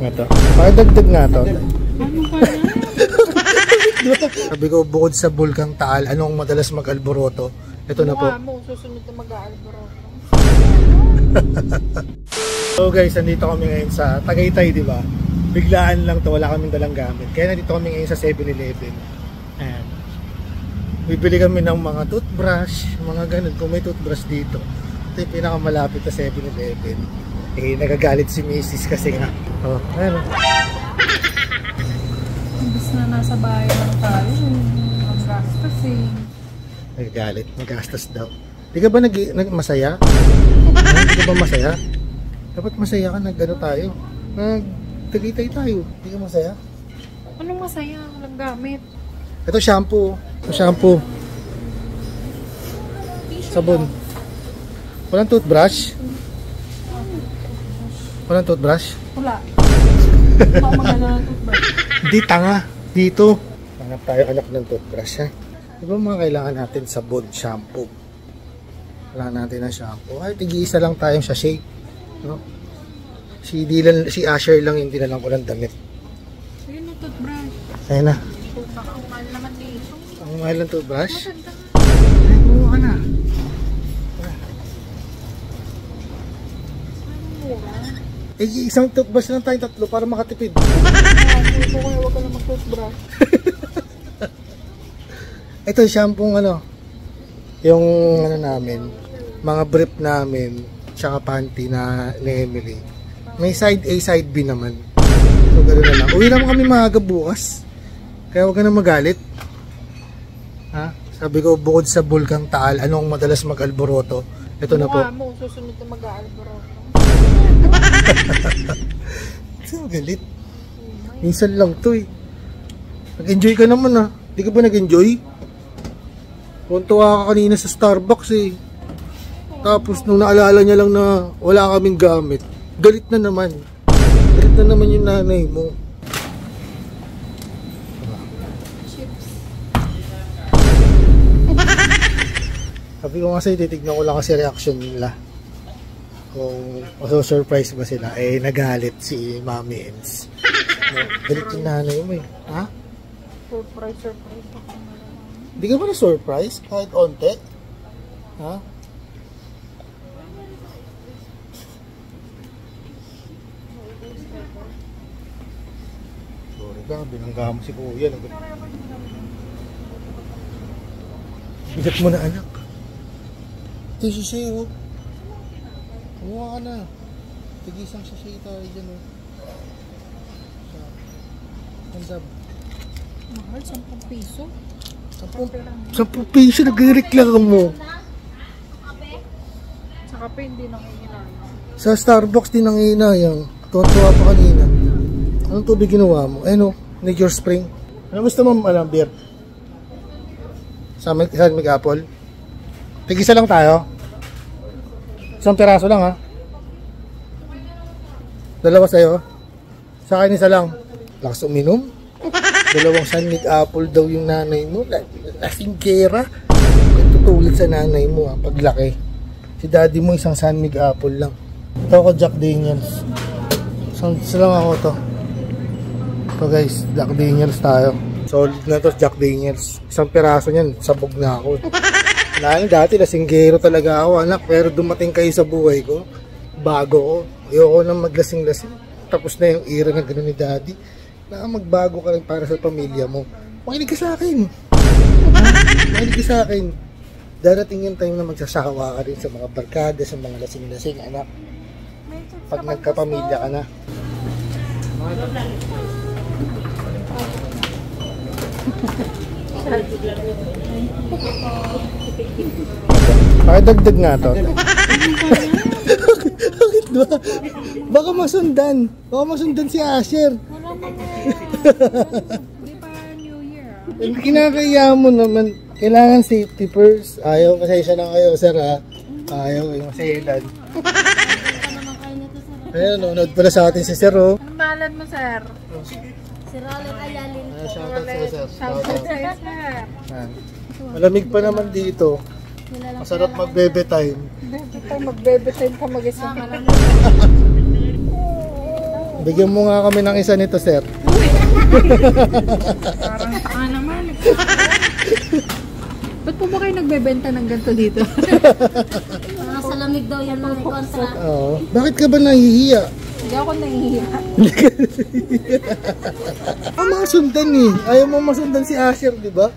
Ito. Pakidagdag nga to. Sabi ko, bukod sa Bulkang Taal, anong madalas mag-alboroto? Ito na po. Susunod na mag-alboroto. So guys, nandito kami ngayon sa Tagaytay, di ba? Biglaan lang to, wala kaming dalang gamit. Kaya nandito kami ngayon sa 7-Eleven. Ayan. Bibili kami ng mga toothbrush, mga ganun. Kung may toothbrush dito, ito yung pinakamalapit na 7-Eleven. Eh, nagagalit si Mrs. kasi nga. Oh, ayan. Imbis na nasa bahay lang tayo, ang gastos eh. Nagagalit, magastos daw. Di ka ba masaya? Di ka ba masaya? Dapat masaya ka, nag-ano tayo. Nag-Tagaytay tayo. Di ka masaya? Anong masaya? Walang gamit. Ito shampoo. Ito shampoo. Sabon. Walang toothbrush? Walang toothbrush? Wala. Wala maganda ng toothbrush. Hindi, tanga. Dito. Hanap tayo anak ng toothbrush, ha? Di ba mga kailangan natin sabon, shampoo? Kailangan natin ng shampoo. Ay, tig-iisa lang tayong sachet. No? Si Asher lang hindi na lang ko ng damit. Ayun ang toothbrush. Ayun na. Ang mahal naman dito. Ang mahal ng toothbrush? Maganda. Ay, buo ka na. Eh, isang toothbrush lang tayong tatlo para makatipid. Ito kaya huwag ka na mag-toothbrush. Ito shampoo yung namin, mga brief namin, tsaka panty ni Emily. May side A, side B naman. So gano'n na lang. Uwi naman kami maaga bukas. Kaya huwag ka na magalit. Ha? Sabi ko, bukod sa Bulkang Taal, anong madalas mag-alboroto? Ito na po. Susunod na mag-alboroto. Saan galit? Minsan lang to eh. Nag-enjoy ka naman ah. Di ka ba nag-enjoy? Tuntua ka kanina sa Starbucks eh. Tapos nung naalala niya lang na wala kaming gamit, galit na naman. Galit na naman yung nanay mo. Chips. Sabi ko kasi titignan ko lang kasi reaction nila. Kung maso-surprise ba sila, eh nagalit si Mami Ems. Galit yung nanay mo eh. Ha? Surprise. Hindi ka ba na-surprise? Kahit onte? Ha? Sorry ka, binangga mo si Kuya. Bigat mo na anak. Ito yung sachet oh. Kumuha ka na. Tig-isang sachet tayo dyan oh. Handab. Mahal, 10 piso. 10 piso, nagre-reklamo mo. Sa kape, hindi nanginginan. Sa Starbucks din nanginayang. Tuwa pa kanina. Anong tubig ginawa mo? Eh no, Nature Spring. Ano gusto mo beer? Sa Apple? Tig-isa lang tayo. Isang piraso lang ha. Dalawa sa'yo. Sa akin isa lang. Lakas uminom. Dalawang San Mig Apple daw yung nanay mo. Lasinggera. Tutulad sa nanay mo ha, paglaki. Si daddy mo isang San Mig Apple lang. Ito ako Jack Daniels. Isa lang ako to. Ito guys, Jack Daniels tayo. Solid na to Jack Daniels. Isang piraso niyan, sabog na ako. Lalo dati lasinggero talaga ako anak. Pero dumating kayo sa buhay ko, bago ko. Ayoko nang maglasing-lasing. Tapos na yung era na gano'n ni daddy. Na magbago ka lang para sa pamilya mo. Makinig ka sa akin. Makinig ka sa akin. Darating yung time na magsasawa ka rin sa mga barkada, sa mga lasing-lasing anak. Pag nagkapamilya ka na. Pakidagdag nga to. Bakit ba? Baka masundan. Baka masundan si Asher. Wala mga. Hindi pa New Year ah. Kinakaya mo naman. Kailangan safety first. Ayaw, pasensya na kayo sir ha. Ayaw, yung masahilan. Ayun, nanonood pala sa atin si sir oh. Anong mahalan mo sir? Si Roland Ayalin po. Shoutout sa'yo sir. Shoutout sa'yo sir. Malamig pa naman dito. Sila lang Masarap mag-bebe time. Magbebe time ka mag-isa. Bigyan mo nga kami ng isa nito, sir. Parang naman. Ba't po ba kayo nagbebenta ng ganito dito? Mga sa lamig daw yan mga kontra. Oo. Bakit ka ba nahihiya? Hindi ako nahihiya. Ang mga sundan eh. Ayaw mo masundan si Asher, di ba?